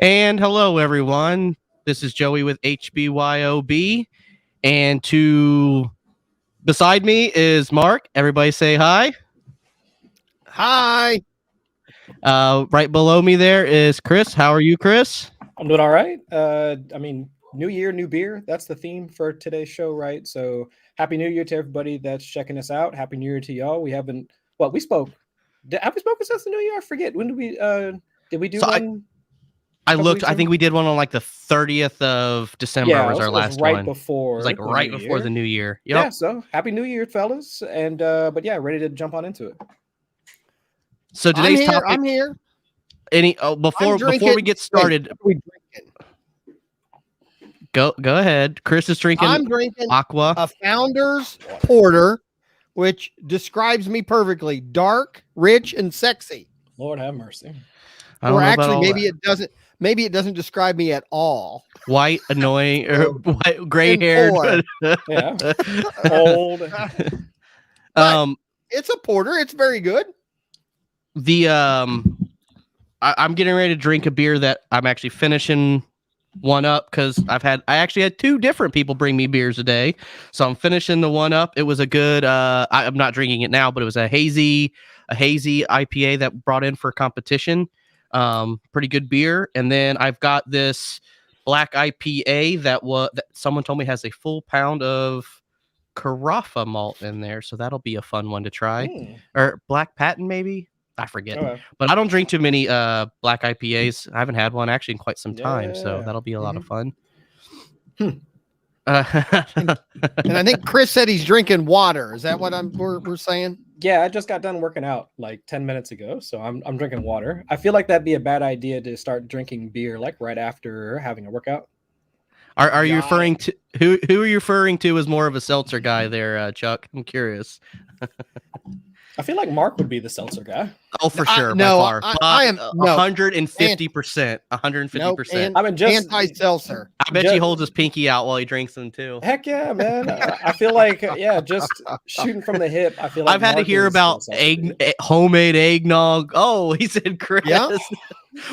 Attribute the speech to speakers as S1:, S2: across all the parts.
S1: And hello, everyone. This is Joey with HBYOB. And beside me is Mark. Everybody say hi.
S2: Hi.
S1: Right below me there is Chris. How are you, Chris?
S3: I'm doing all right. New year, new beer. That's the theme for today's show, right? So happy new year to everybody that's checking us out. Happy new year to y'all. We haven't, have we spoken since the new year? I forget. When did we do one?
S1: I looked. I think we did one on like the 30th of December was our last
S3: right
S1: one.
S3: Before.
S1: It was like right before the new year. Yep.
S3: Yeah. So happy new year, fellas. And but yeah, ready to jump on into it.
S1: So today's topic.
S2: I'm here.
S1: Before we get started, go ahead. Chris is drinking.
S2: I'm drinking
S1: Aqua,
S2: a Founder's Porter, which describes me perfectly: dark, rich, and sexy.
S3: Lord have mercy.
S2: Or actually, maybe it doesn't describe me at all.
S1: White, annoying, or white, gray-haired.
S3: Yeah, old.
S2: It's a porter. It's very good.
S1: I'm getting ready to drink a beer that I'm actually finishing one up because I actually had two different people bring me beers today, so I'm finishing the one up. It was a good. I'm not drinking it now, but it was a hazy IPA that brought in for competition. Pretty good beer. And then I've got this black IPA that someone told me has a full pound of Carafa malt in there, so that'll be a fun one to try. Or Black Patent, maybe. I forget.
S3: Okay.
S1: But I don't drink too many black IPAs. I haven't had one actually in quite some time, so that'll be a lot of fun.
S2: And I think Chris said he's drinking water. Is that what we're saying?
S3: Yeah, I just got done working out like 10 minutes ago, so I'm drinking water. I feel like that'd be a bad idea to start drinking beer like right after having a workout.
S1: Are you referring to who are you referring to as more of a seltzer guy there, Chuck? I'm curious.
S3: I feel like Mark would be the seltzer guy.
S1: Oh, for sure.
S2: I am
S1: 150%. 150%.
S3: I mean, just
S2: anti-seltzer.
S1: I bet he holds his pinky out while he drinks them too.
S3: Heck yeah, man. I feel like just shooting from the hip. I feel like
S1: I've had to hear about homemade eggnog. Oh, he said Chris.
S2: Yeah.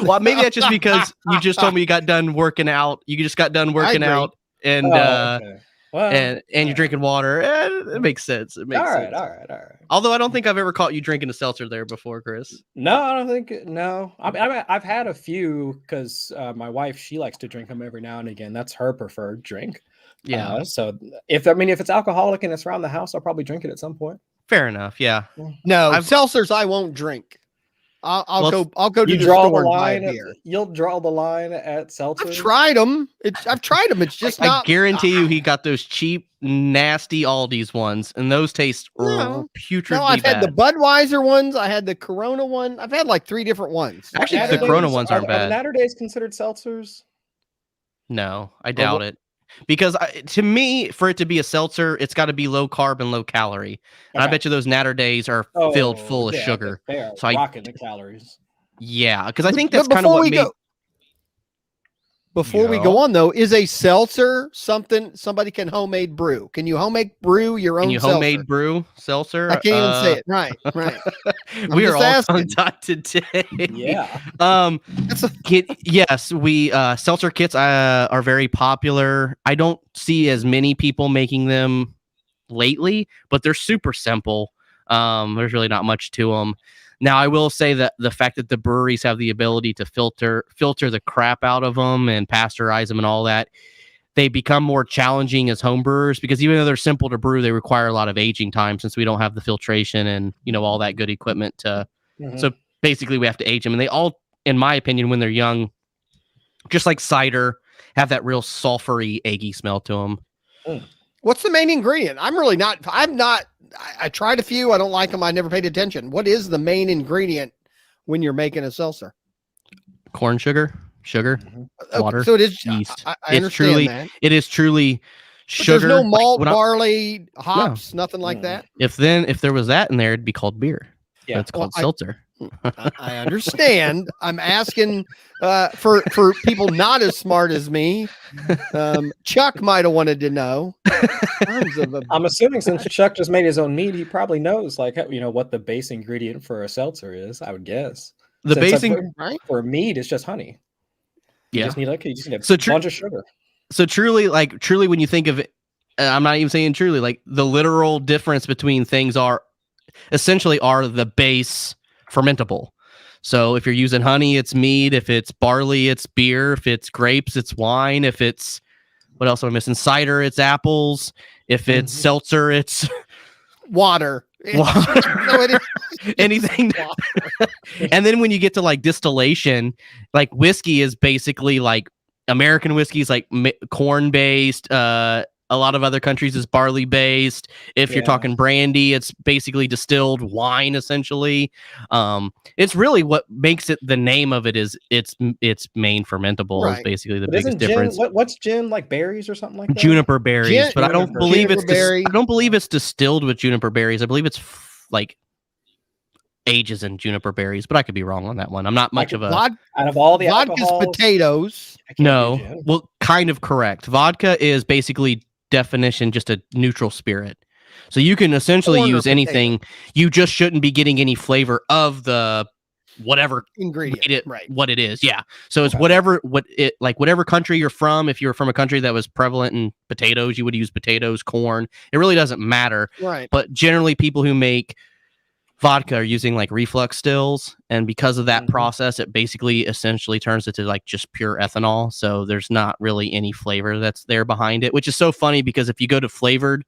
S1: Well, maybe that's just because you just told me you got done working out. You just got done working out and
S3: okay. Well,
S1: and you're drinking water. It makes sense. It makes sense.
S3: All right.
S1: Although I don't think I've ever caught you drinking a seltzer there before, Chris.
S3: No, I don't think. No, I've had a few because my wife, she likes to drink them every now and again. That's her preferred drink.
S1: Yeah.
S3: So if it's alcoholic and it's around the house, I'll probably drink it at some point.
S1: Fair enough. Yeah.
S2: No, seltzers I won't drink. I'll go to the store and buy a beer.
S3: You'll draw the line at seltzer.
S2: I've tried them. It's just not.
S1: I guarantee you, he got those cheap, nasty Aldi's ones, and those taste putridly
S2: No, I've
S1: bad.
S2: had the Budweiser ones. I had the Corona one. I've had like 3 different ones.
S1: Actually, the Corona ones aren't bad.
S3: Are Natter Days considered seltzers?
S1: No, I doubt it. Because to me, for it to be a seltzer, it's got to be low carb and low calorie. And I bet you those Natter Days are filled full of sugar.
S3: They are
S1: so
S3: rocking the calories.
S1: Yeah, because I think that's kind of what made.
S2: Before we go on, though, is a seltzer something somebody can homemade brew? Can you homemade brew your own?
S1: Can you homemade brew seltzer?
S2: I can't even say it. Right.
S1: We are all tongue-tied today.
S3: Yeah.
S1: Yes, we seltzer kits are very popular. I don't see as many people making them lately, but they're super simple. There's really not much to them. Now, I will say that the fact that the breweries have the ability to filter the crap out of them and pasteurize them and all that, they become more challenging as home brewers because even though they're simple to brew, they require a lot of aging time since we don't have the filtration and, all that good equipment to. So basically we have to age them. And they all, in my opinion, when they're young, just like cider, have that real sulfury, eggy smell to them.
S2: What's the main ingredient? I tried a few. I don't like them. I never paid attention. What is the main ingredient when you're making a seltzer?
S1: Corn sugar, water,
S2: so it is
S1: yeast.
S2: I understand that.
S1: It is truly sugar.
S2: There's no malt, barley, hops, nothing like that.
S1: If there was that in there, it'd be called beer. Yeah, it's called seltzer.
S2: I understand. I'm asking for people not as smart as me. Chuck might have wanted to know.
S3: I'm assuming since Chuck just made his own mead, he probably knows what the base ingredient for a seltzer is. I would guess
S1: the base
S3: for mead is just honey. You
S1: Yeah.
S3: just need a
S1: So
S3: bunch of sugar.
S1: So truly, when you think of it, I'm not even saying truly, like the literal difference between things are the base fermentable. So if you're using honey, it's mead. If it's barley, it's beer. If it's grapes, it's wine. If it's, what else am I missing? Cider, it's apples. If it's seltzer, it's
S2: water.
S1: Anything. And then when you get to like distillation, like whiskey is basically like American whiskey is like corn based. A lot of other countries is barley based. If you're talking brandy, it's basically distilled wine essentially. It's really what makes it, the name of it is its main fermentable is basically the biggest difference.
S3: What's gin, like berries or something like that?
S1: Juniper berries, but I don't believe
S2: berry.
S1: I don't believe it's distilled with juniper berries. I believe it's like ages in juniper berries, but I could be wrong on that one. I'm not much of a
S3: out of all the
S2: vodka's
S3: alcohols,
S2: potatoes.
S1: No, well, kind of correct. Vodka is basically definition just a neutral spirit, so you can essentially use anything. You just shouldn't be getting any flavor of the whatever
S2: ingredient,
S1: what it is. Yeah, so it's whatever country you're from. If you're from a country that was prevalent in potatoes, you would use potatoes, corn. It really doesn't matter,
S2: right?
S1: But generally, people who make vodka are using like reflux stills, and because of that process, it basically essentially turns it to like just pure ethanol. So there's not really any flavor that's there behind it, which is so funny because if you go to flavored,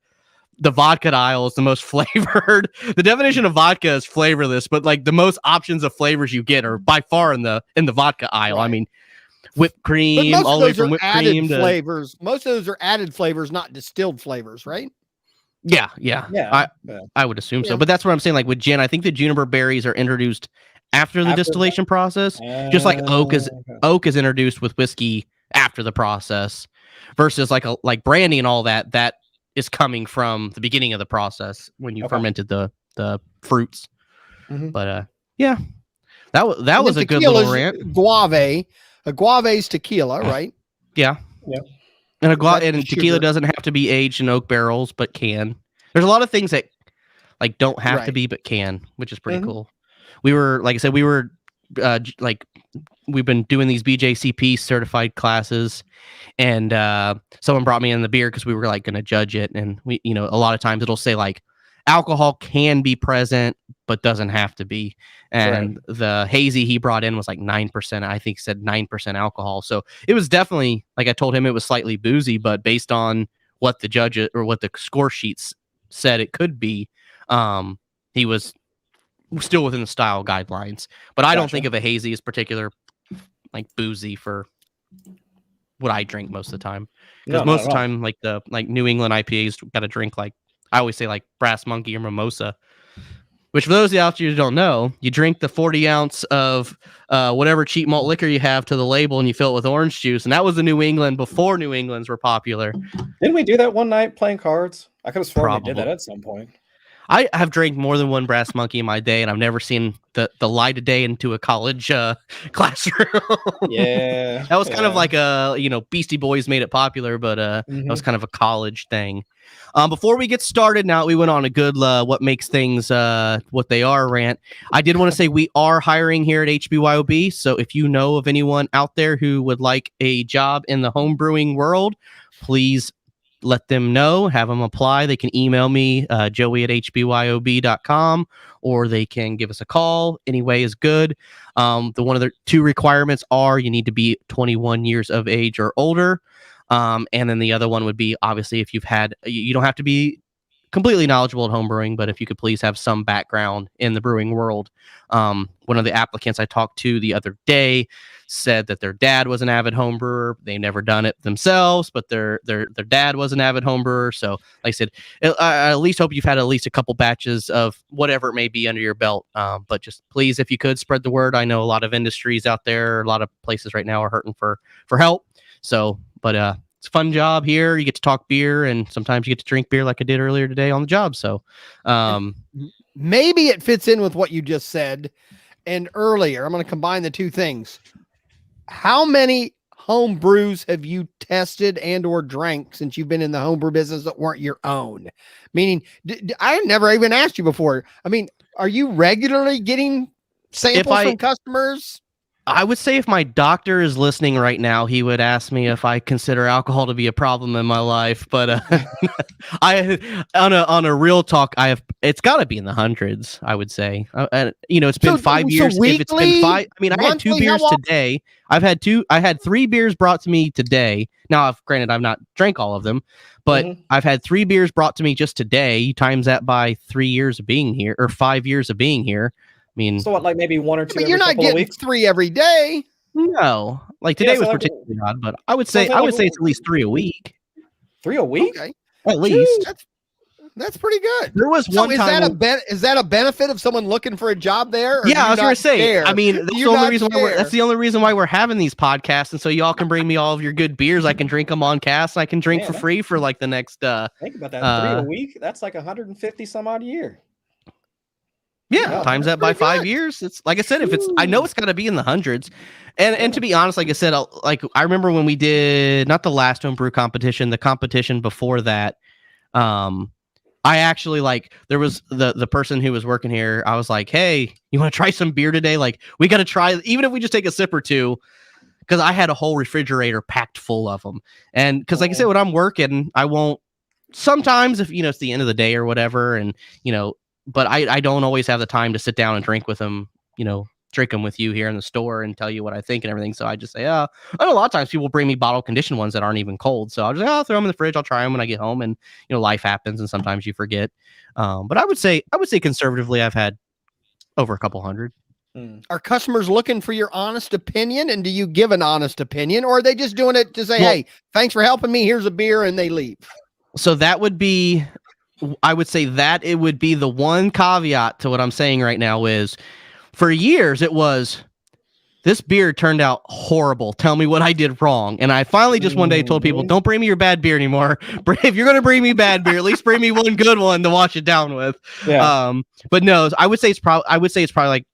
S1: the vodka aisle is the most flavored. The definition of vodka is flavorless, but like the most options of flavors you get are by far in the vodka aisle. Right. I mean, whipped cream, all the way from whipped cream to
S2: flavors. Most of those are added flavors, not distilled flavors, right?
S1: Yeah. I would assume so, but that's what I'm saying. Like with gin, I think the juniper berries are introduced after the distillation process, just like oak is introduced with whiskey after the process, versus like brandy and all that is coming from the beginning of the process when you fermented the fruits. But that was a good little rant.
S2: Guave's tequila, right?
S1: Yeah. And tequila doesn't have to be aged in oak barrels, but can. There's a lot of things that like don't have to be, but can, which is pretty cool. We were, like I said, we've been doing these BJCP certified classes, and someone brought me in the beer because we were like going to judge it, and we, a lot of times it'll say like alcohol can be present but doesn't have to be, and the hazy he brought in was like 9%. I think said 9% alcohol, so it was definitely, like I told him, it was slightly boozy, but based on what the judge or what the score sheets said it could be, he was still within the style guidelines. But I don't think of a hazy as particular like boozy for what I drink most of the time, because most of the time like the New England IPAs got to drink, like I always say, like Brass Monkey or Mimosa, which for those out there who don't know, you drink the 40 ounce of whatever cheap malt liquor you have to the label, and you fill it with orange juice. And that was the New England before New Englands were popular.
S3: Didn't we do that one night playing cards? I could have sworn we did that at some point.
S1: I have drank more than one Brass Monkey in my day, and I've never seen the light of day into a college classroom.
S3: Yeah.
S1: That was kind of like a, Beastie Boys made it popular, but that was kind of a college thing. Before we get started, now we went on a good what makes things what they are rant. I did want to say we are hiring here at HBYOB, so if you know of anyone out there who would like a job in the home brewing world, please let them know, have them apply. They can email me, joey@hbyob.com, or they can give us a call. Any way is good. One of the two requirements are you need to be 21 years of age or older. And then the other one would be, obviously, if you don't have to be completely knowledgeable at home brewing, but if you could please have some background in the brewing world. One of the applicants I talked to the other day said that their dad was an avid home brewer. They never done it themselves, but their dad was an avid home brewer. So like I said, I at least hope you've had at least a couple batches of whatever it may be under your belt. But just please, if you could, spread the word. I know a lot of industries out there, a lot of places right now are hurting for help. So, but it's a fun job here. You get to talk beer, and sometimes you get to drink beer like I did earlier today on the job. So
S2: maybe it fits in with what you just said. And earlier, I'm going to combine the two things. How many home brews have you tested and or drank since you've been in the homebrew business that weren't your own? Meaning, I never even asked you before. I mean, are you regularly getting samples from customers?
S1: I would say if my doctor is listening right now, he would ask me if I consider alcohol to be a problem in my life. But I, on a real talk, it's got to be in the hundreds. I would say, and it's been 5 years. If it's been 5, I mean, I had 2 beers today. I had 3 beers brought to me today. Now, granted, I've not drank all of them, but I've had 3 beers brought to me just today. You times that by 3 years of being here, or 5 years of being here. I mean,
S3: so what, like maybe 1 or 2?
S2: But you're not getting 3 every day.
S1: No, like today was particularly odd, but I would say it's at least 3 a week.
S3: 3 a week,
S2: okay.
S1: At least.
S2: That's pretty good.
S1: There was one time.
S2: Is that a benefit of someone looking for a job there?
S1: Yeah, I was going to say. I mean, that's the only reason why we're having these podcasts, and so y'all can bring me all of your good beers. I can drink them on cast. And I can drink for free for like the next.
S3: Think about that. 3 a week. That's like 150 some odd a year.
S1: Yeah, times that by 5 years. It's like I said, I know it's got to be in the hundreds. And to be honest, like I said, I remember when we did not the last homebrew competition, the competition before that. I actually there was the person who was working here. I was like, hey, you want to try some beer today? Like, we got to try, even if we just take a sip or two, because I had a whole refrigerator packed full of them. And because like I said, when I'm working, I won't sometimes if it's the end of the day or whatever, and but I don't always have the time to sit down and drink with them, drink them with you here in the store and tell you what I think and everything. So I just say, I know a lot of times people bring me bottle conditioned ones that aren't even cold. So I'll just I'll throw them in the fridge. I'll try them when I get home, and life happens and sometimes you forget. But I would say conservatively, I've had over a couple hundred.
S2: Are customers looking for your honest opinion, and do you give an honest opinion, or are they just doing it to say, hey, thanks for helping me, here's a beer, and they leave?
S1: So that would be, I would say that it would be the one caveat to what I'm saying right now is, for years it was, this beer turned out horrible. Tell me what I did wrong. And I finally just one day told people, don't bring me your bad beer anymore. If you're going to bring me bad beer, at least bring me one good one to wash it down with. Yeah. But no, I would say it's probably like,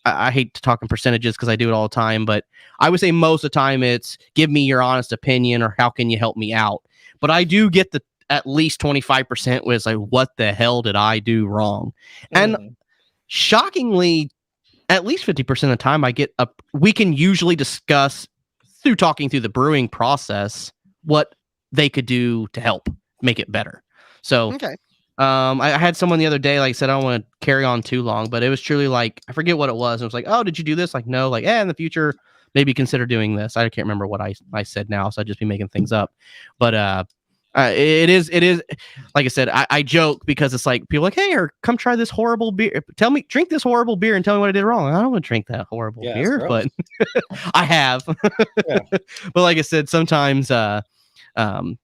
S1: I hate to talk in percentages because I do it all the time, but I would say most of the time it's give me your honest opinion or how can you help me out? But I do get the at least 25% was like, what the hell did I do wrong? And shockingly, at least 50% of the time we can usually discuss through talking through the brewing process what they could do to help make it better. So, I had someone the other day, like said, I don't want to carry on too long, but it was truly like, I forget what it was. And it was like, oh, did you do this? Like, no, like, in the future, maybe consider doing this. I can't remember what I said now. So I'd just be making things up, but, it is like I said, I joke because it's like people are like, hey, or come try this horrible beer. Drink this horrible beer and tell me what I did wrong. I don't want to drink that horrible beer, but I have. But like I said, sometimes, most of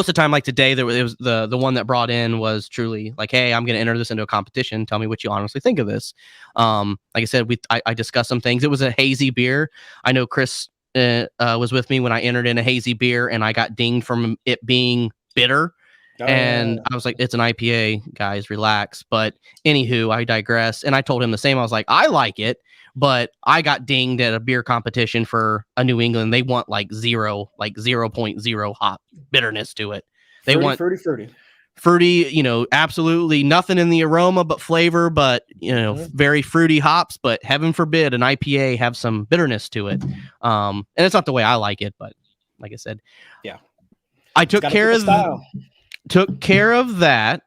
S1: the time, like today, it was the one that brought in was truly like, hey, I'm going to enter this into a competition. Tell me what you honestly think of this. Like I said, I discussed some things. It was a hazy beer. I know Chris was with me when I entered in a hazy beer, and I got dinged from it being bitter. I was like, it's an IPA, guys, relax. But anywho, I digress. And I told him the same. I was like, I like it, but I got dinged at a beer competition for a New England. They want like 0.0 hop bitterness to it. They want fruity, absolutely nothing in the aroma but flavor, but very fruity hops. But heaven forbid an IPA have some bitterness to it. And it's not the way I like it, but like I said, I took care of that.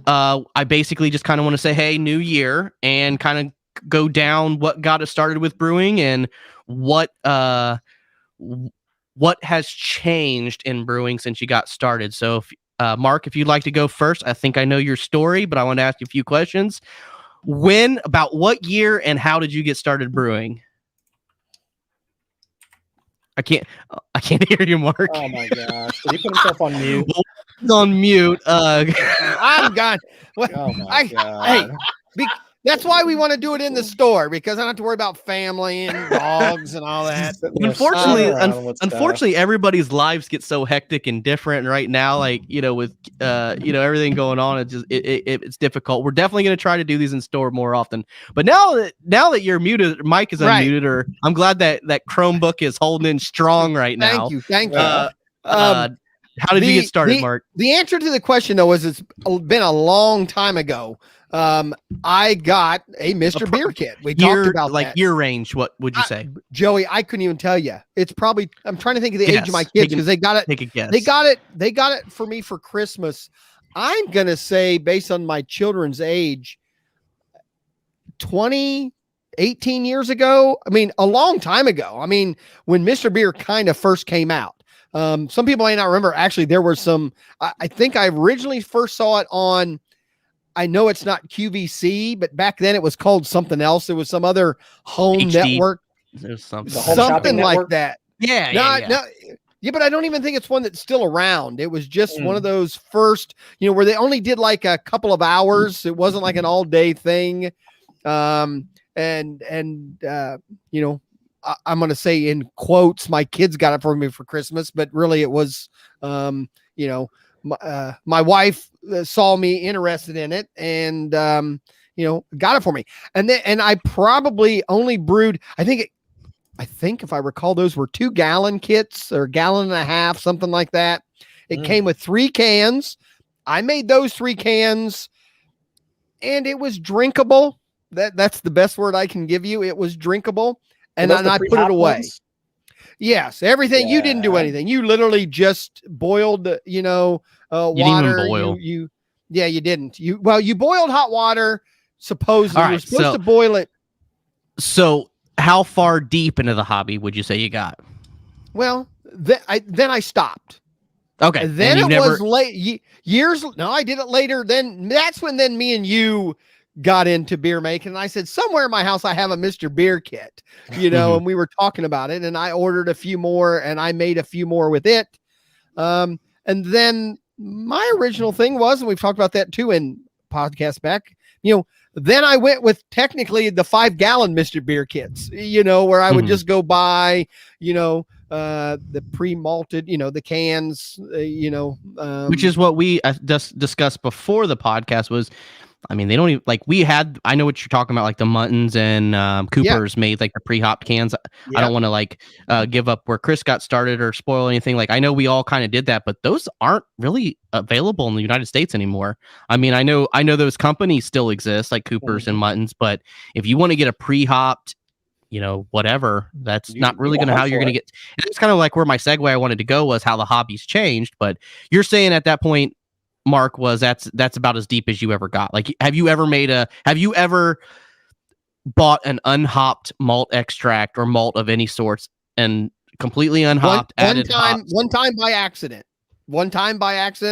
S1: I basically just kind of want to say, hey, new year, and kind of go down what got us started with brewing and what has changed in brewing since you got started. So if Mark, if you'd like to go first, I think I know your story, but I want to ask you a few questions. About what year and how did you get started brewing? I can't hear you, Mark.
S3: Oh my gosh. Did he put himself on mute?
S1: He's on mute.
S2: I'm gone.
S3: Oh my God.
S2: That's why we want to do it in the store, because I don't have to worry about family and dogs and all that.
S1: Unfortunately, everybody's lives get so hectic and different right now. Like, with everything going on, it's difficult. We're definitely going to try to do these in store more often. But now that you're muted, Mike is unmuted, or I'm glad that Chromebook is holding in strong right now.
S2: Thank you.
S1: How did you get started, Mark?
S2: The answer to the question, though, is it's been a long time ago. I got a Mr. Beer kit. We talked about
S1: like
S2: that.
S1: year range. What would you say?
S2: Joey, I couldn't even tell you. It's probably, I'm trying to think of the age of my kids because they got it.
S1: Take a guess.
S2: They got it for me for Christmas. I'm going to say, based on my children's age, 18 years ago. I mean, a long time ago. I mean, when Mr. Beer kind of first came out. Some people may not remember. Actually, there were some, I think I originally first saw it on, I know it's not QVC, but back then it was called something else. There was some other home
S1: HD.
S2: network.
S1: There's something
S2: like that.
S1: Yeah.
S2: Yeah, but I don't even think it's one that's still around. It was just one of those first, where they only did like a couple of hours. It wasn't like an all day thing. I'm going to say in quotes, my kids got it for me for Christmas, but really it was, my wife saw me interested in it and, got it for me. And I probably only brewed, I think if I recall, those were 2 gallon kits or 1.5 gallons, something like that. It came with 3 cans. I made those 3 cans and it was drinkable. That's the best word I can give you. It was drinkable. And then I put it away. Ones? Yes. Everything. Yeah. You didn't do anything. You literally just boiled, water.
S1: You didn't even boil.
S2: You didn't. You boiled hot water. Supposedly
S1: right,
S2: you were supposed to boil it.
S1: So how far deep into the hobby would you say you got?
S2: Well, then I stopped.
S1: Okay.
S2: Then it was late years. No, I did it later. Then that's when me and you got into beer making. And I said, somewhere in my house, I have a Mr. Beer kit, and we were talking about it and I ordered a few more and I made a few more with it. And then my original thing was, and we've talked about that too in podcasts back, then I went with technically the 5 gallon Mr. Beer kits, where I would just go buy, the pre-malted, the cans,
S1: which is what we just discussed before the podcast was, I mean, they don't even I know what you're talking about, like the Muttons and Coopers made like the pre-hopped cans. I don't want to give up where Chris got started or spoil anything. Like, I know we all kind of did that, but those aren't really available in the United States anymore. I mean, I know those companies still exist, like Coopers and Muttons, but if you want to get a pre-hopped, whatever, that's not really going to how you're going to get. And it's kind of like where my segue I wanted to go was how the hobby's changed. But you're saying at that point, Mark, was that's about as deep as you ever got. Like, have you ever bought an unhopped malt extract or malt of any sorts and completely unhopped?
S2: One time by accident,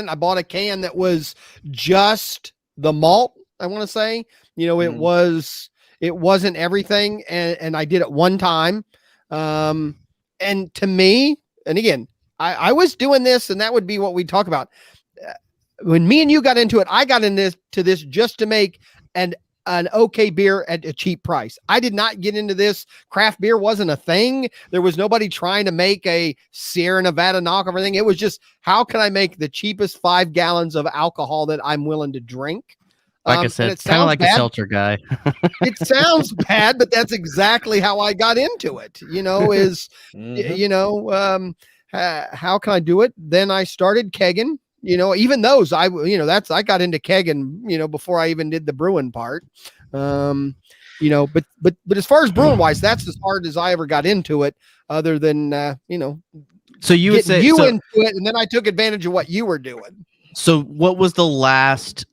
S2: I bought a can that was just the malt. I want to say, it wasn't everything. And I did it one time. And to me, and again, I was doing this and that would be what we talk about. When me and you got into it, I got into this just to make an okay beer at a cheap price. I did not get into this. Craft beer wasn't a thing. There was nobody trying to make a Sierra Nevada knock everything. It was just, how can I make the cheapest 5 gallons of alcohol that I'm willing to drink?
S1: Like I said, it's kind of like a seltzer guy.
S2: It sounds bad, but that's exactly how I got into it. How can I do it? Then I started kegging. Even those I got into kegging, before I even did the brewing part. But as far as brewing wise, that's as hard as I ever got into it, other than,
S1: so you would say
S2: into it. And then I took advantage of what you were doing.
S1: So what was the last,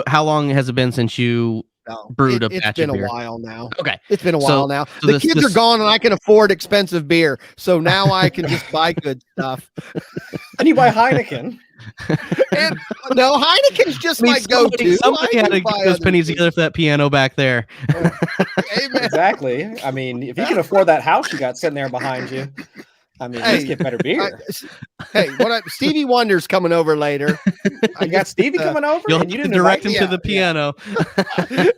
S1: how long has it been since you brewed a batch of beer?
S2: It's been a while now.
S1: Okay.
S2: It's been a while now. So the kids are gone and I can afford expensive beer. So now I can just buy good stuff.
S3: And you buy Heineken.
S2: No, Heineken's just my go-to.
S1: Somebody had to get those pennies together for that piano back there.
S3: Exactly. I mean, if you can afford that house you got sitting there behind you, I mean, let's get better beer.
S2: Stevie Wonder's coming over later.
S3: I got Stevie coming over.
S1: You'll didn't direct him to the piano.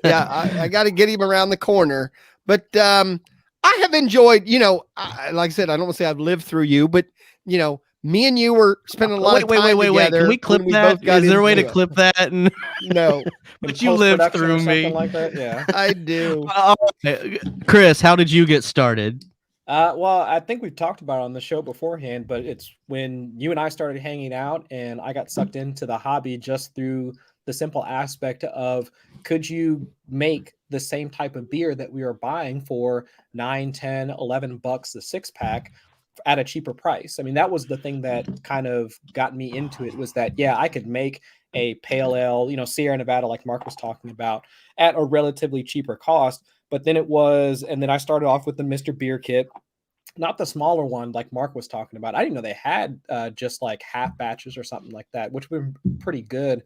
S2: I got to get him around the corner. But I have enjoyed, like I said, I don't want to say I've lived through you, but me and you were spending a lot of time together.
S1: Can we clip that? Is there a way to clip that?
S2: No.
S1: But you lived through me.
S3: Like that? Yeah.
S2: I do.
S1: Chris, how did you get started?
S3: Well, I think we've talked about it on the show beforehand, but it's when you and I started hanging out and I got sucked into the hobby just through the simple aspect of, could you make the same type of beer that we are buying for $9, $10, $11 a 6-pack at a cheaper price? I mean, that was the thing that kind of got me into it, was that, yeah, I could make a pale ale, Sierra Nevada, like Mark was talking about, at a relatively cheaper cost. But then and then I started off with the Mr. Beer kit, not the smaller one like Mark was talking about. I didn't know they had just like half batches or something like that, which would be pretty good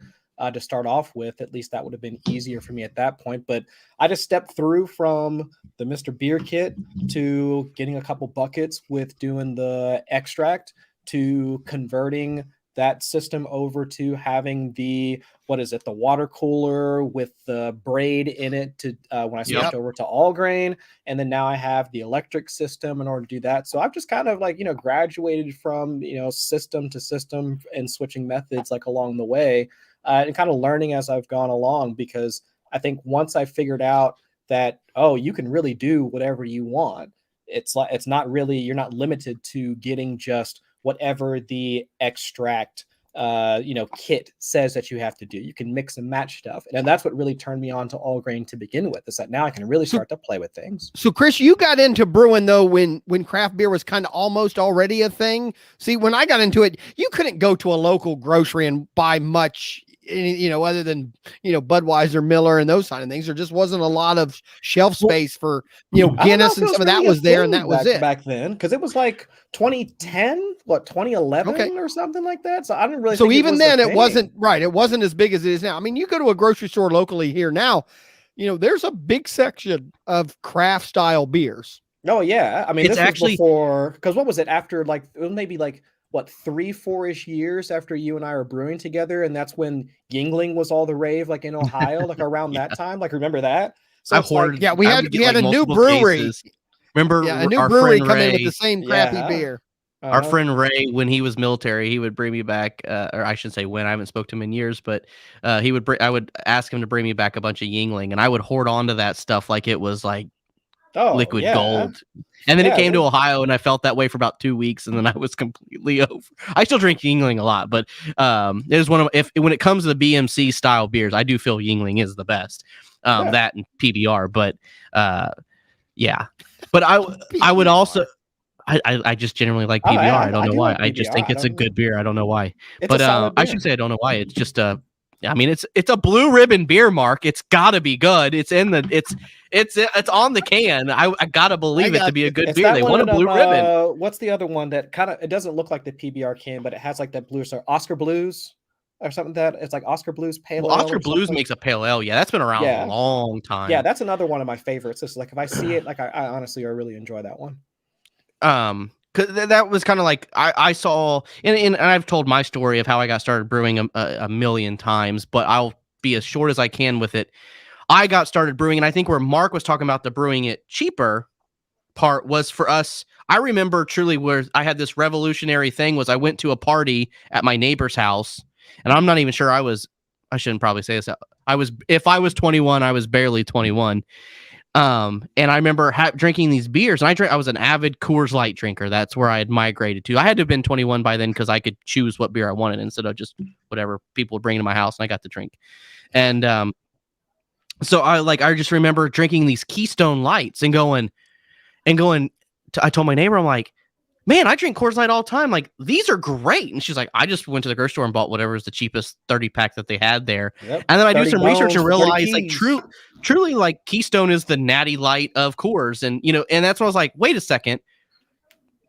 S3: to start off with. At least that would have been easier for me at that point. But I just stepped through from the Mr. Beer kit to getting a couple buckets with doing the extract, to converting that system over to having the water cooler with the braid in it to when I switched over to all grain. And then now I have the electric system in order to do that. So I've just kind of like, graduated from, system to system and switching methods like along the way, and kind of learning as I've gone along, because I think once I figured out that, you can really do whatever you want. It's like, it's not really, you're not limited to getting just whatever the extract kit says that you have to do. You can mix and match stuff. And that's what really turned me on to all grain to begin with, is that now I can really start to play with things.
S2: So Chris, you got into brewing though when craft beer was kind of almost already a thing. See, when I got into it, you couldn't go to a local grocery and buy much, other than, Budweiser, Miller, and those kind of things. There just wasn't a lot of shelf space for, Guinness, and some of that was there, and that was it
S3: back then. Cause it was like 2010, 2011 or something like that. So I didn't really,
S2: so even then it wasn't right. It wasn't as big as it is now. I mean, you go to a grocery store locally here now, there's a big section of craft style beers.
S3: Oh yeah. I mean,
S2: it's
S3: this
S2: actually
S3: was before, cause what was it after, like, it was maybe like, 3-4-ish years after you and I were brewing together, and that's when Yingling was all the rave, like in Ohio, like around that time. Like, remember that?
S1: So I hoarded.
S2: We had a new brewery.
S1: Cases. Remember,
S2: a new brewery come in with the same crappy beer.
S1: Our friend Ray, when he was military, he would bring me back, or I should say when, I haven't spoke to him in years, but I would ask him to bring me back a bunch of Yingling, and I would hoard onto that stuff like it was like liquid gold. And then it came to Ohio, and I felt that way for about 2 weeks, and then I was completely over. I still drink Yingling a lot, but it is one of, when it comes to the BMC style beers, I do feel Yingling is the best. That and PBR, but but I would also, I just generally like PBR. I don't know why. I just think it's a good beer. I don't know why. But I should say I don't know why. It's just I mean, it's a blue ribbon beer, Mark. It's gotta be good. It's in the it's on the can. I gotta believe it to be a good beer. They want a blue ribbon.
S3: What's the other one that kind of, it doesn't look like the PBR can, but it has like that blue, Oscar Blues or something, that it's like Oscar Blues pale ale.
S1: Oscar Blues makes a pale ale. Yeah, that's been around a long time.
S3: Yeah, that's another one of my favorites. It's like, if I see it, like I honestly, I really enjoy that one.
S1: Cause that was kind of like I saw, and I've told my story of how I got started brewing a million times, but I'll be as short as I can with it. I got started brewing, and I think where Mark was talking about the brewing it cheaper part was for us. I remember truly where I had this revolutionary thing was I went to a party at my neighbor's house, and I'm not even sure I shouldn't probably say this. If I was 21, I was barely 21. And I remember drinking these beers, and I was an avid Coors Light drinker. That's where I had migrated to. I had to have been 21 by then, because I could choose what beer I wanted instead of just whatever people would bring to my house, and I got to drink. And so I just remember drinking these Keystone Lights and going. I told my neighbor, I'm like, man, I drink Coors Light all the time. Like, these are great. And she's like, I just went to the grocery store and bought whatever is the cheapest 30 pack that they had there. Yep. And then I do some research and realize like truly like Keystone is the natty light of Coors. And, and that's when I was like, wait a second,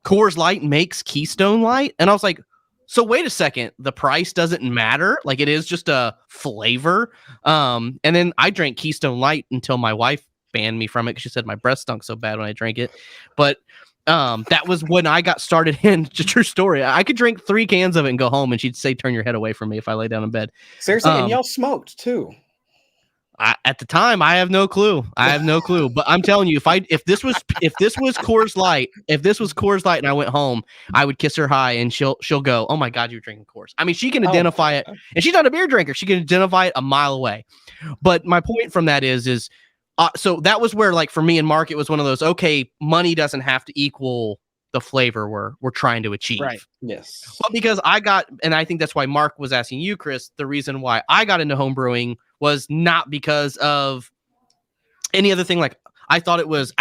S1: Coors Light makes Keystone Light. And I was like, so wait a second, the price doesn't matter. Like, it is just a flavor. And then I drank Keystone Light until my wife banned me from it, because she said my breath stunk so bad when I drank it. But that was when I got started in. Just true story. I could drink 3 cans of it and go home, and she'd say, turn your head away from me if I lay down in bed.
S3: Seriously. And y'all smoked too.
S1: At the time, I have no clue. But I'm telling you, if this was Coors Light, and I went home, I would kiss her high, and she'll go, oh my God, you're drinking Coors. I mean, she can identify it, and she's not a beer drinker. She can identify it a mile away. But my point from that is so that was where, like, for me and Mark, it was one of those, okay, money doesn't have to equal the flavor we're trying to achieve.
S2: Right.
S3: Yes.
S1: Well, because and I think that's why Mark was asking you, Chris, the reason why I got into home brewing was not because of any other thing. Like, I thought it was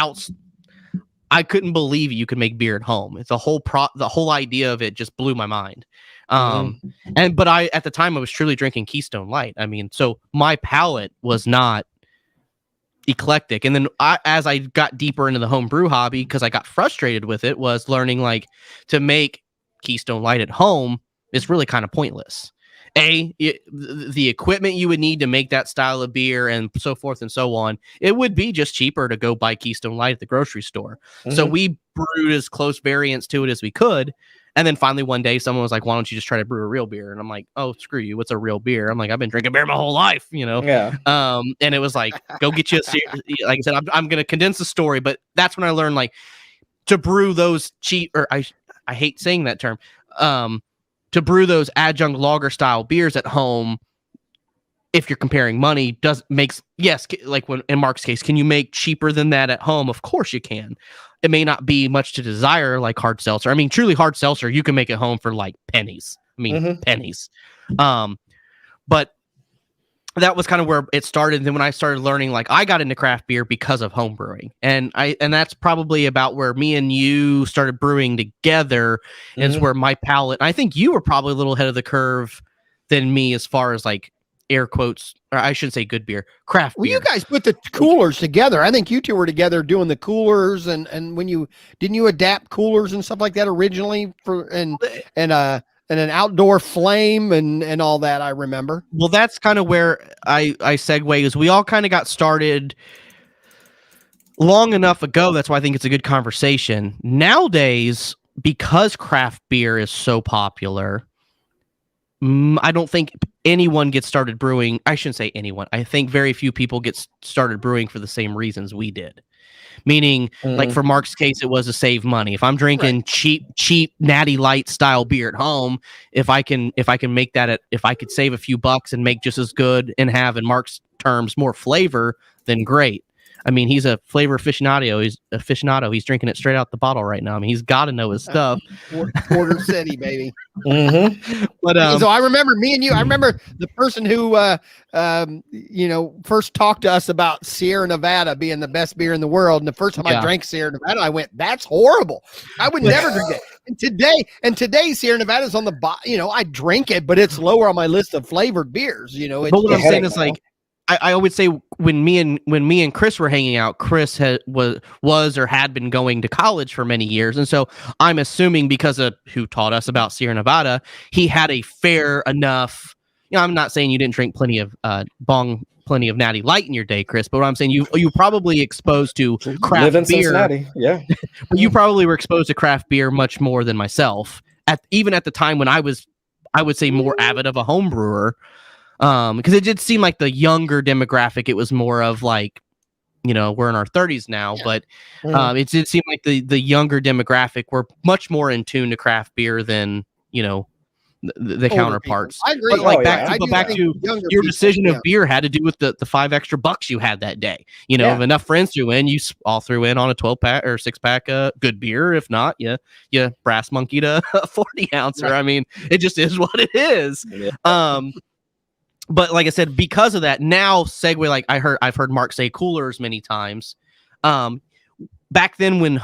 S1: I couldn't believe you could make beer at home. It's the whole idea of it just blew my mind. But at the time I was truly drinking Keystone Light. I mean, so my palate was not eclectic. And then as I got deeper into the home brew hobby, because I got frustrated with it, was learning like to make Keystone Light at home is really kind of pointless. The equipment you would need to make that style of beer and so forth and so on, it would be just cheaper to go buy Keystone Light at the grocery store. So we brewed as close variants to it as we could. And then finally one day someone was like, why don't you just try to brew a real beer? And I'm like, oh, screw you. What's a real beer? I'm like, I've been drinking beer my whole life, you know?
S3: Yeah.
S1: And it was like, go get you like I said, I'm going to condense the story, but that's when I learned like to brew those cheap, or I hate saying that term, to brew those adjunct lager style beers at home, if you're comparing money, like when in Mark's case, can you make cheaper than that at home? Of course you can. It may not be much to desire like hard seltzer. I mean, truly hard seltzer, you can make at home for like pennies. I mean, pennies. But that was kind of where it started. And then when I started learning, like I got into craft beer because of home brewing. And that's probably about where me and you started brewing together is where my palate, I think you were probably a little ahead of the curve than me as far as like air quotes, or I shouldn't say good beer, craft beer.
S2: Well, you guys put the coolers together. I think you two were together doing the coolers, and when didn't you adapt coolers and stuff like that originally and an outdoor flame and all that, I remember.
S1: Well, that's kind of where I segue, is we all kind of got started long enough ago. That's why I think it's a good conversation. Nowadays, because craft beer is so popular, I don't think anyone gets started brewing. I shouldn't say anyone. I think very few people get started brewing for the same reasons we did. Meaning, like for Mark's case, it was to save money. If I'm drinking cheap natty light style beer at home, if I can make that if I could save a few bucks and make just as good and have, in Mark's terms, more flavor, then great. I mean, he's a flavor aficionado. He's drinking it straight out the bottle right now. I mean, he's got to know his stuff.
S2: Porter City, baby.
S1: But
S2: so I remember me and you. I remember the person who, first talked to us about Sierra Nevada being the best beer in the world. And the first time I drank Sierra Nevada, I went, "That's horrible. I would never drink it." And today, Sierra Nevada's on the I drink it, but it's lower on my list of flavored beers. But
S1: what I'm saying is like, I would say when me and Chris were hanging out, Chris was or had been going to college for many years, and so I'm assuming because of who taught us about Sierra Nevada, he had a fair enough. I'm not saying you didn't drink plenty of Natty Light in your day, Chris, but what I'm saying, you probably exposed to craft beer.
S3: Cincinnati. Yeah,
S1: but you probably were exposed to craft beer much more than myself. Even at the time when I would say more avid of a home brewer. Because it did seem like the younger demographic, it was more of like, we're in our 30s now, but it did seem like the younger demographic were much more in tune to craft beer than, the counterparts.
S2: I agree.
S1: But back to your decision of beer had to do with the $5 you had that day. If enough friends threw in, you all threw in on a 12-pack or 6-pack good beer. If not, you brass monkeyed a 40 ouncer. I mean, it just is what it is. Yeah. But like I said, because of that, now segue, like I've heard Mark say coolers many times. Back then when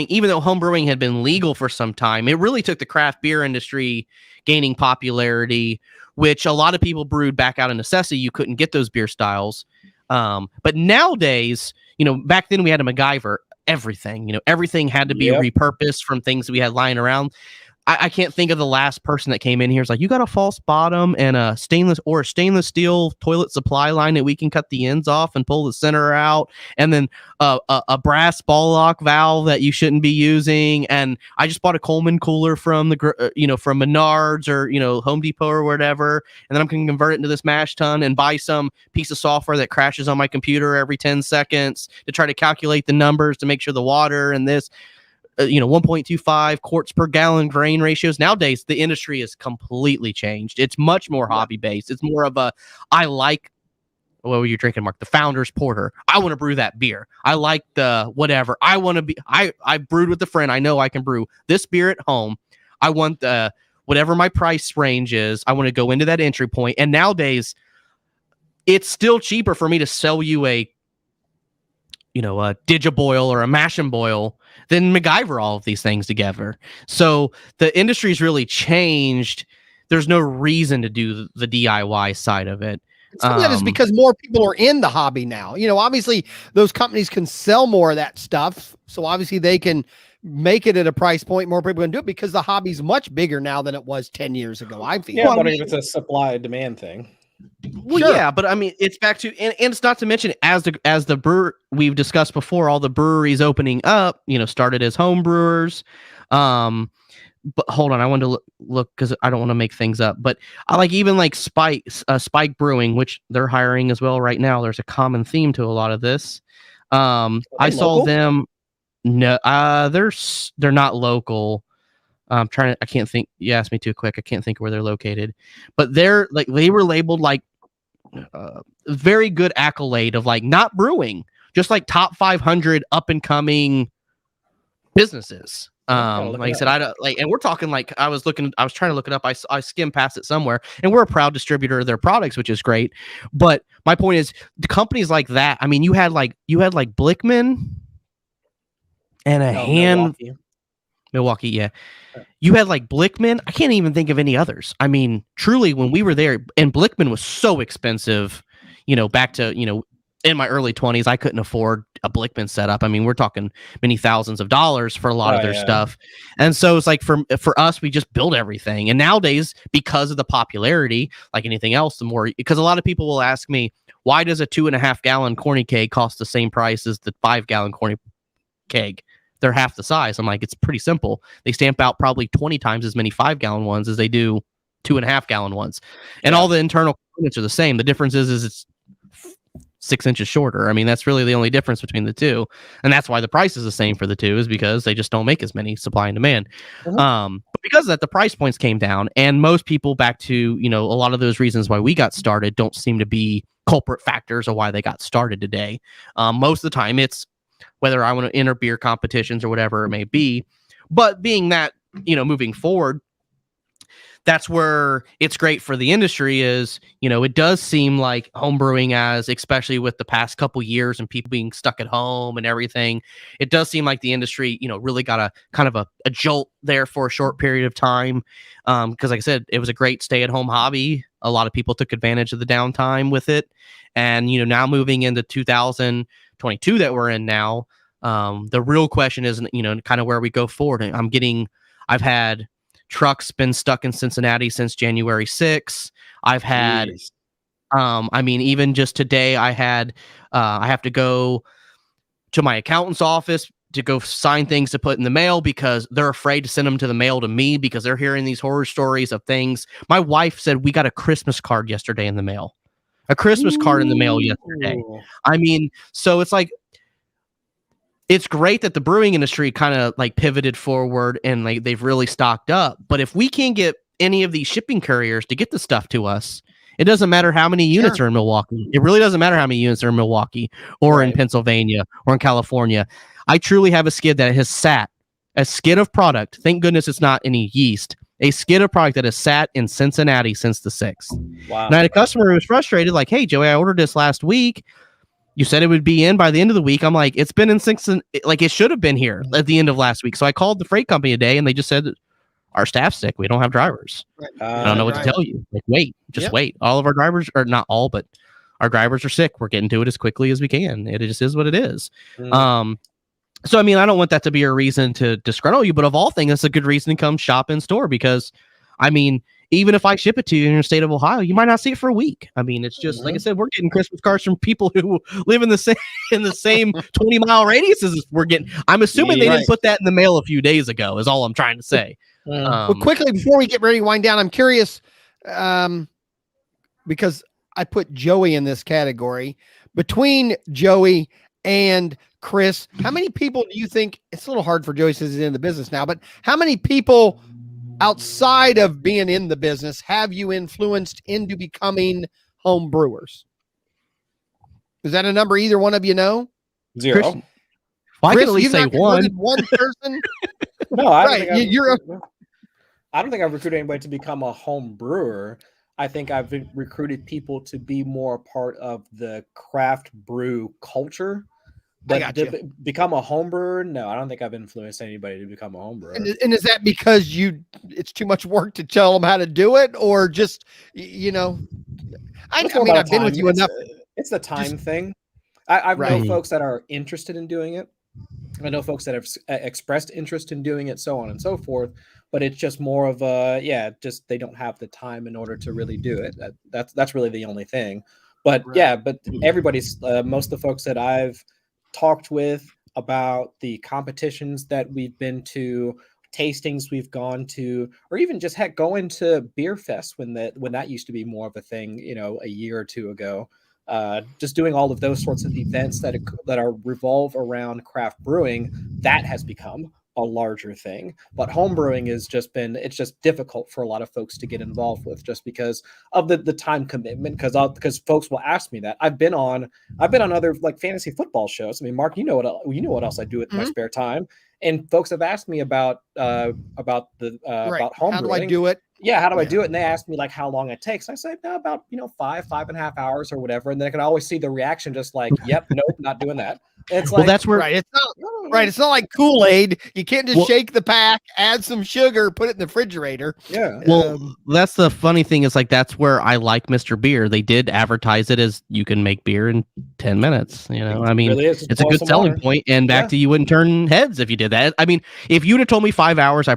S1: even though home brewing had been legal for some time, it really took the craft beer industry gaining popularity, which a lot of people brewed back out of necessity. You couldn't get those beer styles. But nowadays, back then we had to MacGyver everything. Everything had to be repurposed from things that we had lying around. I can't think of the last person that came in here. It's like, you got a false bottom and a stainless steel toilet supply line that we can cut the ends off and pull the center out, and then a brass ball lock valve that you shouldn't be using. And I just bought a Coleman cooler from from Menards or Home Depot or whatever, and then I'm going to convert it into this mash tun and buy some piece of software that crashes on my computer every 10 seconds to try to calculate the numbers to make sure the water and this. 1.25 quarts per gallon grain ratios. Nowadays, the industry has completely changed. It's much more hobby based. It's more of I like what were you drinking, Mark? The Founder's Porter. I want to brew that beer. I like the whatever. I want to be. I brewed with a friend. I know I can brew this beer at home. I want the whatever my price range is. I want to go into that entry point. And nowadays, it's still cheaper for me to sell you a Digiboil or a mash and boil than MacGyver all of these things together. So the industry's really changed. There's no reason to do the DIY side of it.
S2: Some of that is because more people are in the hobby now. Obviously those companies can sell more of that stuff. So obviously they can make it at a price point. More people can do it because the hobby's much bigger now than it was 10 years ago. I feel.
S3: Yeah, but if it's a supply demand thing.
S1: Well, sure. Yeah, but I mean, it's back to, and it's not to mention as the brewer we've discussed before, all the breweries opening up, started as home brewers. But hold on, I wanted to look because I don't want to make things up. But I like even like Spike Brewing, which they're hiring as well right now. There's a common theme to a lot of this. I saw them. No, they're not local. I can't think. You asked me too quick. I can't think where they're located, but they were labeled like very good accolade of like not brewing, just like top 500 up and coming businesses. Like I said, and we're talking like I was trying to look it up. I skimmed past it somewhere, and we're a proud distributor of their products, which is great. But my point is, the companies like that. I mean, you had like Blickman and Milwaukee, yeah. You had like Blickman. I can't even think of any others. I mean, truly, when we were there, and Blickman was so expensive, back to, in my early 20s, I couldn't afford a Blickman setup. I mean, we're talking many thousands of dollars for a lot of their stuff. And so it's like for us, we just build everything. And nowadays, because of the popularity, like anything else, because a lot of people will ask me, why does a 2.5 gallon corny keg cost the same price as the 5 gallon corny keg? They're half the size. I'm like, it's pretty simple. They stamp out probably 20 times as many 5 gallon ones as they do 2.5 gallon ones. And all the internal components are the same. The difference is it's 6 inches shorter. I mean, that's really the only difference between the two. And that's why the price is the same for the two, is because they just don't make as many, supply and demand. But because of that, the price points came down, and most people, back to, a lot of those reasons why we got started don't seem to be culprit factors of why they got started today. Most of the time it's whether I want to enter beer competitions or whatever it may be. But being that, moving forward, that's where it's great for the industry is, it does seem like home brewing, as especially with the past couple years and people being stuck at home and everything, it does seem like the industry, really got a kind of a jolt there for a short period of time. Because like I said, it was a great stay-at-home hobby. A lot of people took advantage of the downtime with it. And, now moving into 2022 that we're in now, the real question is, kind of where we go forward. I've had trucks been stuck in Cincinnati since January 6th. I've had, even just today, I have to go to my accountant's office to go sign things to put in the mail because they're afraid to send them to the mail to me because they're hearing these horror stories of things. My wife said we got a Christmas card yesterday in the mail. A Christmas card in the mail yesterday. I mean, so it's like, it's great that the brewing industry kind of like pivoted forward and like they've really stocked up. But if we can't get any of these shipping couriers to get the stuff to us, it doesn't matter how many units are in Milwaukee. It really doesn't matter how many units are in Milwaukee or in Pennsylvania or in California. I truly have a skid that has sat, a skid of product. Thank goodness it's not any yeast. A skid of product that has sat in Cincinnati since the 6th. Wow. And I had a customer who was frustrated, like, hey, Joey, I ordered this last week. You said it would be in by the end of the week. I'm like, it's been in like it should have been here at the end of last week. So I called the freight company today and they just said, our staff's sick. We don't have drivers. I don't know what to tell you. Like, wait, wait. All of our drivers, or not all, but our drivers are sick. We're getting to it as quickly as we can. It just is what it is. So, I mean, I don't want that to be a reason to disgruntle you, but of all things, it's a good reason to come shop in store because, I mean, even if I ship it to you in the state of Ohio, you might not see it for a week. I mean, it's just like I said, we're getting Christmas cards from people who live in the same 20-mile radius as we're geting. I'm assuming they didn't put that in the mail a few days ago. Is all I'm trying to say.
S2: Well, quickly before we get ready to wind down, I'm curious because I put Joey in this category. Between Joey and Chris, how many people do you think? It's a little hard for Joey since he's in the business now, but how many people outside of being in the business have you influenced into becoming home brewers? Is that a number either one of you know?
S3: 0.
S1: Chris, well, I
S2: Chris,
S1: can at least
S2: you've
S1: say
S2: not converted
S1: one.
S2: one person.
S3: No, I don't
S2: Right,
S3: think
S2: you're
S3: I don't think I've recruited anybody to become a home brewer. I think I've recruited people to be more a part of the craft brew culture. But
S2: got
S3: to
S2: you.
S3: become a home brewer, no, I don't think I've influenced anybody to become a home brewer.
S2: And is that because it's too much work to tell them how to do it, or just I
S3: It's more
S2: mean,
S3: about
S2: I've been with
S3: time.
S2: you enough.
S3: It's the time
S2: Just-
S3: thing. I've know
S2: Right.
S3: folks that are interested in doing it. I know folks that have expressed interest in doing it, so on and so forth. But it's just more of just they don't have the time in order to really do it. That's really the only thing. But
S2: Right.
S3: but everybody's most of the folks that I've talked with about the competitions that we've been to, tastings we've gone to, or even just heck going to beer fest when that used to be more of a thing, a year or two ago. Just doing all of those sorts of events that are revolve around craft brewing, that has become a larger thing. But home brewing it's just difficult for a lot of folks to get involved with, just because of the time commitment. Because folks will ask me that. I've been on other like fantasy football shows. I mean, Mark, you know what else I do with my spare time, and folks have asked me about
S2: Right.
S3: about home
S2: How do
S3: brewing.
S2: I do it?
S3: Yeah, how do I
S2: Yeah.
S3: do it? And they asked me like how long it takes. I said, no, about 5.5 hours or whatever. And then I can always see the reaction, just like, yep, nope, not doing that. And it's
S1: Well,
S3: like,
S1: that's where
S2: Right. It's not right. It's not like Kool-Aid. You can't just
S1: Well-
S2: shake the pack, add some sugar, put it in the refrigerator.
S3: yeah.
S1: Well, that's the funny thing is like that's where I like Mr. Beer. They did advertise it as you can make beer in 10 minutes. I mean,
S3: really is just
S1: it's a
S3: boil
S1: good
S3: some
S1: selling
S3: water.
S1: point. And back
S3: Yeah.
S1: to you wouldn't turn heads if you did that. I mean, if you'd have told me 5 hours,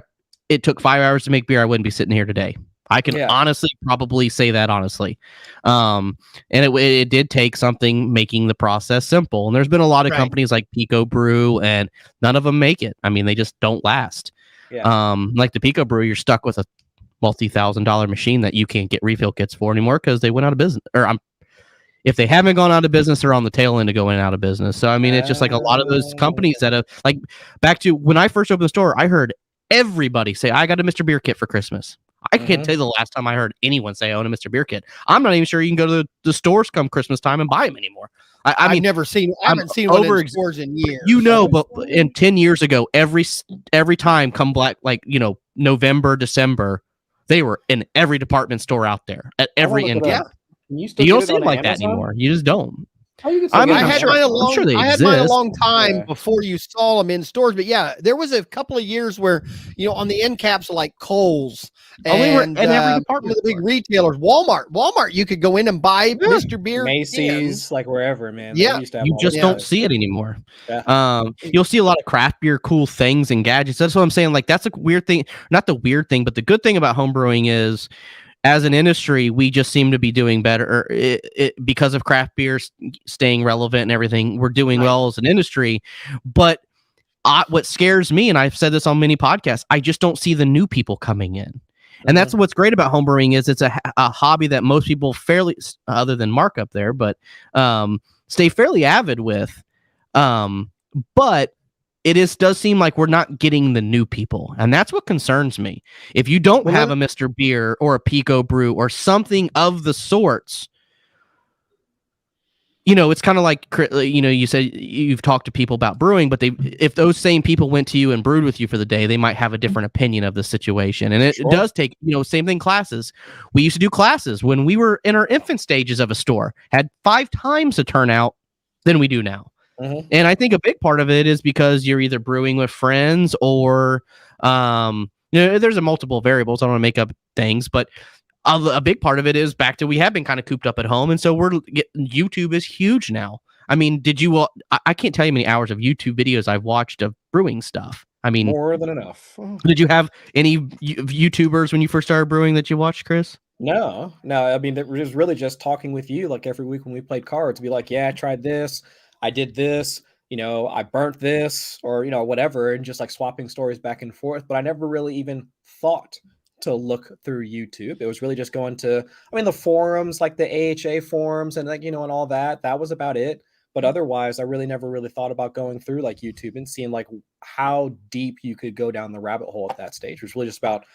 S1: it took 5 hours to make beer, I wouldn't be sitting here today. I can
S3: Yeah.
S1: honestly probably say that honestly. And it did take something making the process simple. And there's been a lot of
S2: Right.
S1: companies like Pico Brew, and none of them make it. I mean, they just don't last.
S3: Yeah.
S1: Like the Pico Brew, you're stuck with a multi-$1,000 machine that you can't get refill kits for anymore because they went out of business. If they haven't gone out of business, they're on the tail end of going out of business. So I mean, it's just like a lot of those companies that have, like, back to when I first opened the store, I heard everybody say, "I got a Mr. Beer kit for Christmas." I can't tell you the last time I heard anyone say, "I own a Mr. Beer kit." I'm not even sure you can go to the stores come Christmas time and buy them anymore. I mean,
S2: I haven't seen one in stores in years.
S1: but in 10 years ago, every time come black, like, November, December, they were in every department store out there at every end cap.
S3: You
S1: don't see them like that anymore. You just don't.
S3: I
S1: mean,
S2: I had mine
S1: I'm sure they
S2: I had mine a
S1: exist.
S2: long time
S3: Yeah.
S2: before you saw them in stores. But yeah, there was a couple of years where, on the end caps like Kohl's
S1: Oh, we were
S2: and
S1: in every
S2: some
S1: department
S2: of the big
S1: store.
S2: retailers, Walmart, you could go in and buy Mr. Beer
S3: Macy's,
S2: cans.
S3: like wherever, man.
S2: Yeah.
S3: They used to have
S1: You
S3: all
S1: just
S3: those
S1: don't
S3: guys.
S1: see it anymore.
S3: Yeah.
S1: You'll see a lot of craft beer, cool things and gadgets. That's what I'm saying. Like, that's a weird thing. Not the weird thing, but the good thing about homebrewing is, as an industry, we just seem to be doing better because of craft beer staying relevant and everything. We're doing well as an industry. But what scares me, and I've said this on many podcasts, I just don't see the new people coming in. And that's what's great about homebrewing is it's a hobby that most people fairly, other than Mark up there, but stay fairly avid with. But it does seem like we're not getting the new people, and that's what concerns me. If you don't have a Mr. Beer or a Pico Brew or something of the sorts, it's kind of like, you said you've talked to people about brewing, but if those same people went to you and brewed with you for the day, they might have a different opinion of the situation. And it does take, same thing, classes. We used to do classes when we were in our infant stages of a store, had 5 times the turnout than we do now. And I think a big part of it is because you're either brewing with friends or, there's a multiple variables. I don't want to make up things, but a big part of it is back to we have been kind of cooped up at home. And so YouTube is huge now. I mean, I can't tell you how many hours of YouTube videos I've watched of brewing stuff. I mean,
S3: more than enough.
S1: Did you have any YouTubers when you first started brewing that you watched, Chris?
S3: No. I mean, it was really just talking with you like every week when we played cards. Be like, yeah, I tried this. I did this, I burnt this or, whatever, and just like swapping stories back and forth. But I never really even thought to look through YouTube. It was really just going to, the forums, like the AHA forums and like, and all that. That was about it. But otherwise, I really never really thought about going through like YouTube and seeing like how deep you could go down the rabbit hole at that stage. It was really just about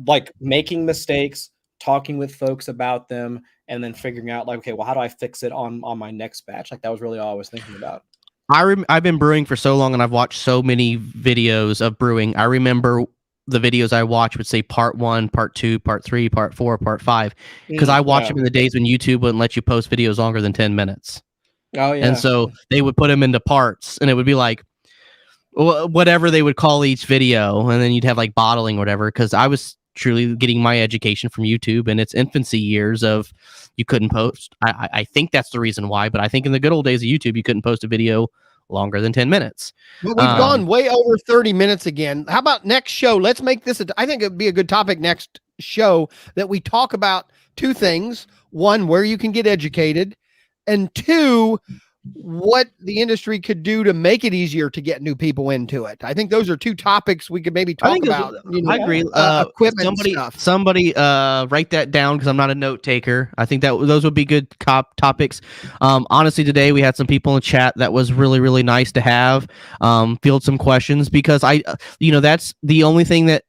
S3: like making mistakes, talking with folks about them, and then figuring out like, okay, well, how do I fix it on my next batch? Like that was really all I was thinking about.
S1: I've been brewing for so long, and I've watched so many videos of brewing. I remember the videos I watched would say part 1, part 2, part 3, part 4, part 5, because I watched them in the days when YouTube wouldn't let you post videos longer than 10 minutes.
S3: Oh yeah.
S1: And so they would put them into parts, and it would be like whatever they would call each video, and then you'd have like bottling or whatever, because I was truly getting my education from YouTube in its infancy years of you couldn't post. I think that's the reason why, but I think in the good old days of YouTube, you couldn't post a video longer than 10 minutes.
S2: But we've gone way over 30 minutes again. How about next show? Let's make this, I think it'd be a good topic next show that we talk about 2 things. 1, where you can get educated, and 2, what the industry could do to make it easier to get new people into it. I think those are 2 topics we could maybe talk about.
S1: I agree.
S2: Equipment stuff.
S1: Somebody write that down, because I'm not a note taker. I think that those would be good topics. Honestly, today we had some people in chat that was really, really nice to have field some questions, because that's the only thing that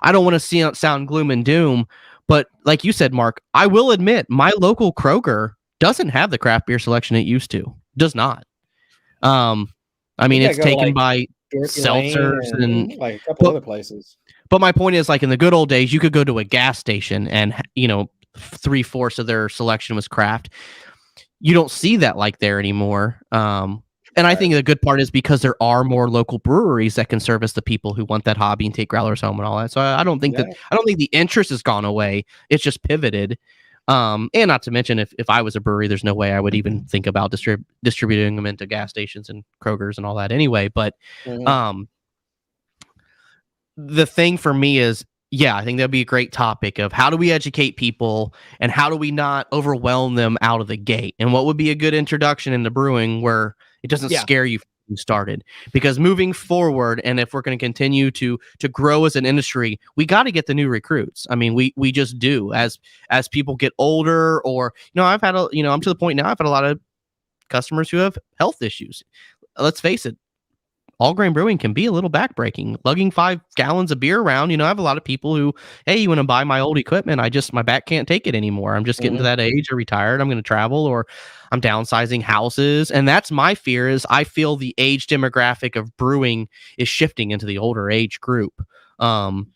S1: I don't want to sound gloom and doom, but like you said, Mark, I will admit my local Kroger doesn't have the craft beer selection it used to. Does not. I mean, it's taken by Seltzers and
S3: like a couple other places.
S1: But my point is, like in the good old days, you could go to a gas station and 3/4 of their selection was craft. You don't see that like there anymore. And I think the good part is because there are more local breweries that can service the people who want that hobby and take growlers home and all that. So I don't think the interest has gone away. It's just pivoted. And not to mention, if I was a brewery, there's no way I would even think about distributing them into gas stations and Kroger's and all that anyway. But the thing for me is, I think that'd be a great topic of how do we educate people and how do we not overwhelm them out of the gate, and what would be a good introduction into brewing where it doesn't scare you started. Because moving forward, and if we're going to continue to grow as an industry, we got to get the new recruits. I mean, we just do as people get older, or I've had I'm to the point now, I've had a lot of customers who have health issues. Let's face it, all grain brewing can be a little backbreaking. Lugging 5 gallons of beer around, I have a lot of people who, hey, you want to buy my old equipment? My back can't take it anymore. I'm just getting to that age, or retired. I'm going to travel, or I'm downsizing houses. And that's my fear, is I feel the age demographic of brewing is shifting into the older age group. It's always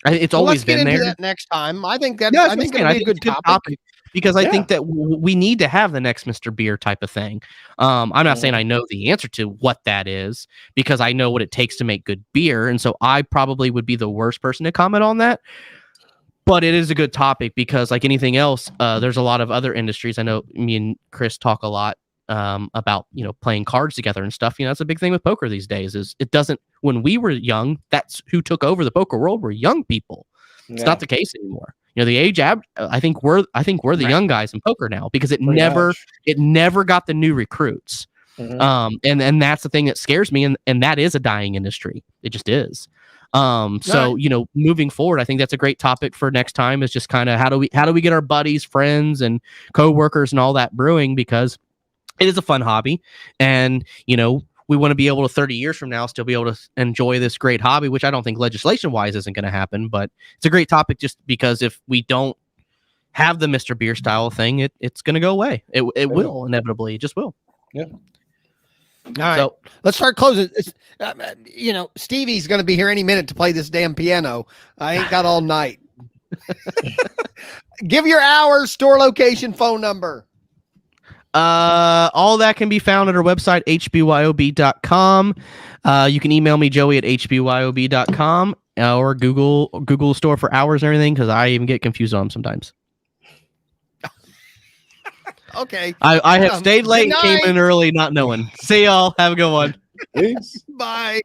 S1: been there.
S2: Let's get into that next time. I think that's I think it'll be a good topic.
S1: Because I think that we need to have the next Mr. Beer type of thing. I'm not saying I know the answer to what that is, because I know what it takes to make good beer. And so I probably would be the worst person to comment on that. But it is a good topic, because like anything else, there's a lot of other industries. I know me and Chris talk a lot about, playing cards together and stuff. That's a big thing with poker these days. Is it doesn't, when we were young, that's who took over the poker world were young people. It's not the case anymore. The age I think we're the young guys in poker now, because it never got the new recruits. And that's the thing that scares me, and that is a dying industry. It just is. So moving forward, I think that's a great topic for next time, is just kind of how do we get our buddies, friends, and coworkers and all that brewing, because it is a fun hobby, and we want to be able to 30 years from now still be able to enjoy this great hobby, which I don't think legislation wise isn't going to happen, but it's a great topic, just because if we don't have the Mr. Beer style thing, it's going to go away. It will inevitably. It just will.
S2: Yeah. All right. So let's start closing. Stevie's going to be here any minute to play this damn piano. I ain't got all night. Give your hours, store location, phone number.
S1: All that can be found at our website, HBYOB.com. You can email me, Joey, at HBYOB.com, or Google store for hours and everything, because I even get confused on them sometimes.
S2: Okay.
S1: I have stayed late and came in early not knowing. See y'all. Have a good one.
S3: Peace.
S2: Bye.